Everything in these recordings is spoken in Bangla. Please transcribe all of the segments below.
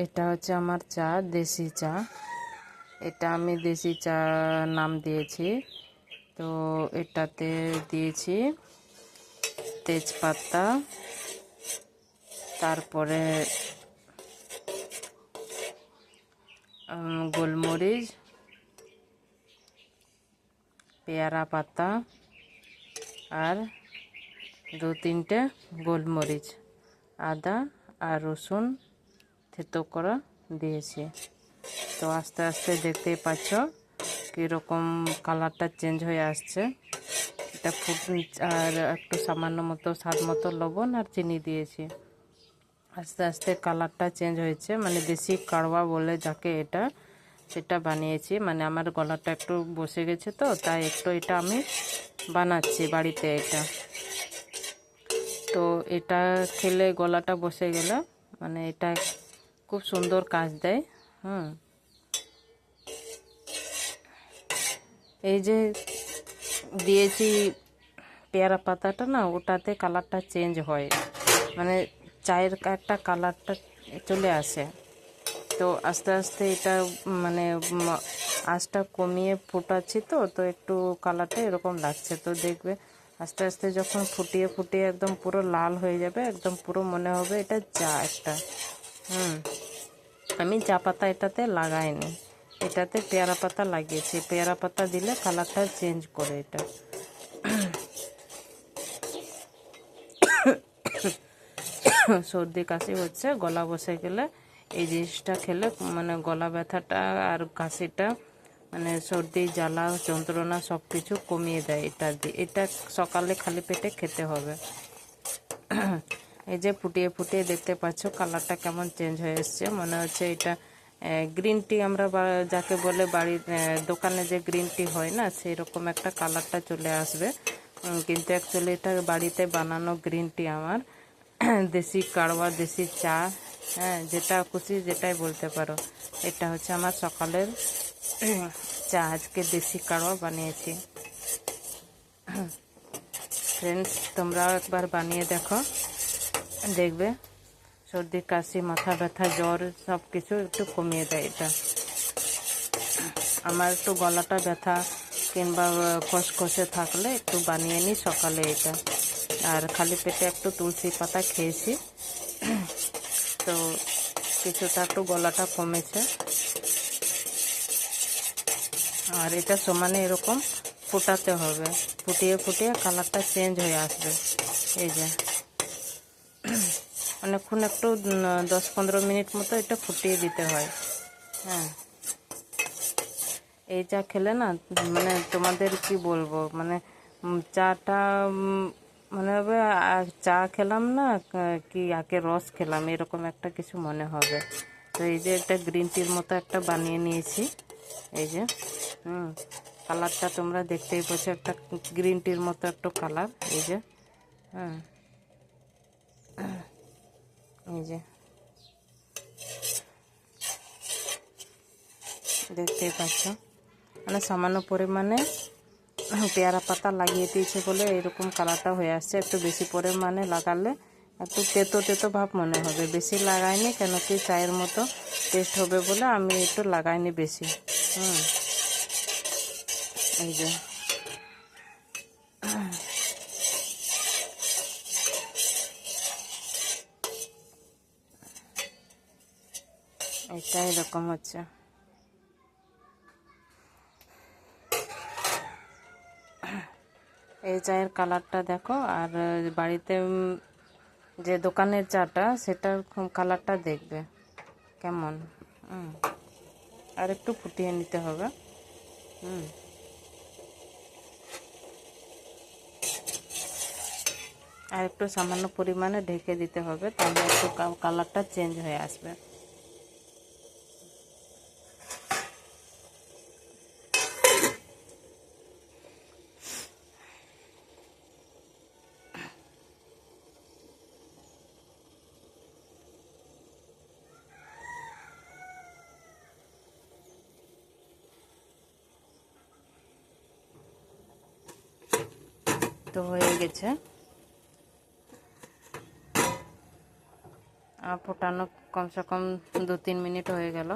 এটা হচ্ছে আমার চা, দেশি চা। এটা আমি দেশি চা নাম দিয়েছি। তো এটাতে দিয়েছি তেজপাতা, তারপরে গোলমরিচ, পেয়ারা পাতা আর 2-3টে গোলমরিচ, আদা আর রসুন থেতো করা দিয়েছি। তো আস্তে আস্তে দেখতেই পাচ্ছ কীরকম কালারটা চেঞ্জ হয়ে আসছে। এটা আর একটু সামান্য মতো স্বাদ মতো লবণ আর চিনি দিয়েছি। আস্তে আস্তে কালারটা চেঞ্জ হয়েছে, মানে দেশি কাড়ওয়া বলে যাকে, এটা সেটা বানিয়েছি। মানে আমার গলাটা একটু বসে গেছে, তো তাই একটু এটা আমি বানাচ্ছি বাড়িতে এটা। তো এটা খেলে গলাটা বসে গেলে মানে এটা খুব সুন্দর কাজ দেয়। এই যে দিয়েছি পেয়ারা পাতাটা না, ওটাতে কালারটা চেঞ্জ হয়, মানে চায়ের একটা কালারটা চলে আসে। তো আস্তে আস্তে এটা মানে আঁচটা কমিয়ে ফুটাচ্ছি, তো তো একটু কালারটা এরকম লাগছে। তো দেখবে আস্তে আস্তে যখন ফুটিয়ে ফুটিয়ে একদম পুরো লাল হয়ে যাবে, একদম পুরো মনে হবে এটা চা একটা। আমি চা পাতা এটাতে লাগাইনি, এটাতে পেয়ারা পাতা লাগিয়েছি। পেয়ারা পাতা দিলে কালারটা চেঞ্জ করে এটা। সর্দি কাশি হচ্ছে, গলা বসে গেলে এই জিনিসটা খেলে মানে গলা ব্যথাটা আর কাশিটা, মানে সর্দি জ্বালা যন্ত্রণা সব কিছু কমিয়ে দেয় এটা দিয়ে। এটা সকালে খালি পেটে খেতে হবে। এই যে ফুটিয়ে ফুটিয়ে দেখতে পাচ্ছ কালারটা কেমন চেঞ্জ হয়ে এসছে, মনে হচ্ছে এটা গ্রিন টি আমরা যাকে বলে বাড়ির দোকানে যে গ্রিন টি হয় না, সেই রকম একটা কালারটা চলে আসবে। কিন্তু অ্যাকচুয়ালি এটা বাড়িতে বানানো গ্রিন টি আমার। দেশি কাড়ওয়া, দেশি চা, যেটা খুশি যেটাই বলতে পারো। এটা হচ্ছে আমার সকালের চা, আজকে দেশি কাড়ওয়া বানিয়েছি। ফ্রেন্ডস, তোমরাও একবার বানিয়ে দেখো, দেখবে সর্দি কাশি মাথা ব্যথা জ্বর সব কিছু একটু কমিয়ে দেয় এটা। আমার একটু গলাটা ব্যথা কিংবা খসখসে থাকলে একটু বানিয়ে নিই সকালে এটা। আর খালি পেটে একটু তুলসী পাতা খেয়েছি, তো কিছুটা একটু গলাটা কমেছে। আর এটা সমানে এরকম ফোটাতে হবে, ফুটিয়ে ফুটিয়ে কালারটা চেঞ্জ হয়ে আসবে। এই যে অনেকক্ষণ একটু 10-15 মিনিট মতো এটা ফুটিয়ে দিতে হয়। এই চা খেলে না, মানে তোমাদের কি বলবো, মানে চাটা মনে হবে চা খেলাম না, কি আগে রস খেলাম, এরকম একটা কিছু মনে হবে। তো এই যে একটা গ্রিন টির মতো একটা বানিয়ে নিয়েছি। এই যে কালারটা তোমরা দেখতেই পাচ্ছ, একটা গ্রিন টির মতো একটা কালার। এই যে এই যে দেখতেই পাচ্ছ, মানে সামান্য পরিমাণে পেয়ারা পাতা লাগিয়ে দিয়েছে বলে এরকম কালারটা হয়ে আসছে। একটু বেশি পরিমাণে লাগালে একটু তেতো তেতো ভাব মনে হবে। বেশি লাগাইনি, কেন কি চায়ের মতো টেস্ট হবে বলে আমি একটু লাগাইনি বেশি। এই যে এটা এরকম হচ্ছে। এই চায়ের কালারটা দেখো, আর বাড়িতে যে দোকানের চাটা সেটার কালারটা দেখবে কেমন। আর একটু ফুটিয়ে নিতে হবে। আর একটু সামান্য পরিমাণে ঢেকে দিতে হবে, তাহলে একটু কালারটা চেঞ্জ হয়ে আসবে। তো হয়ে গেছে। ফোটানো কমসে কম 2-3 মিনিট হয়ে গেল।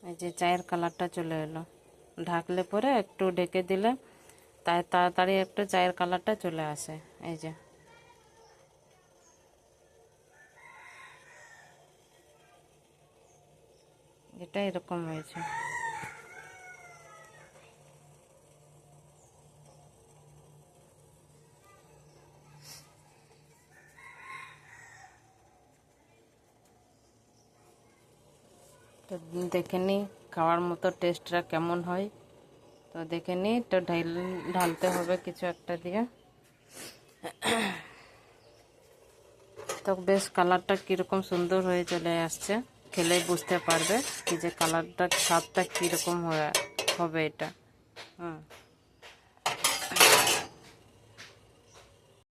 এই যে চায়ের কালারটা চলে এলো। ঢাকলে পরে একটু ঢেকে দিলে তাই তাড়াতাড়ি একটু চায়ের কালারটা চলে আসে। এই যে এটা এরকম হয়েছে। তো দেখে নিই খাওয়ার মতো টেস্টটা কেমন হয়। তো দেখে নিই, তো ঢালতে হবে কিছু একটা দিয়ে। তো বেশ কালারটা কীরকম সুন্দর হয়ে চলে আসছে, খেলেই বুঝতে পারবে কি যে কালারটা স্বাদটা কীরকম হবে এটা।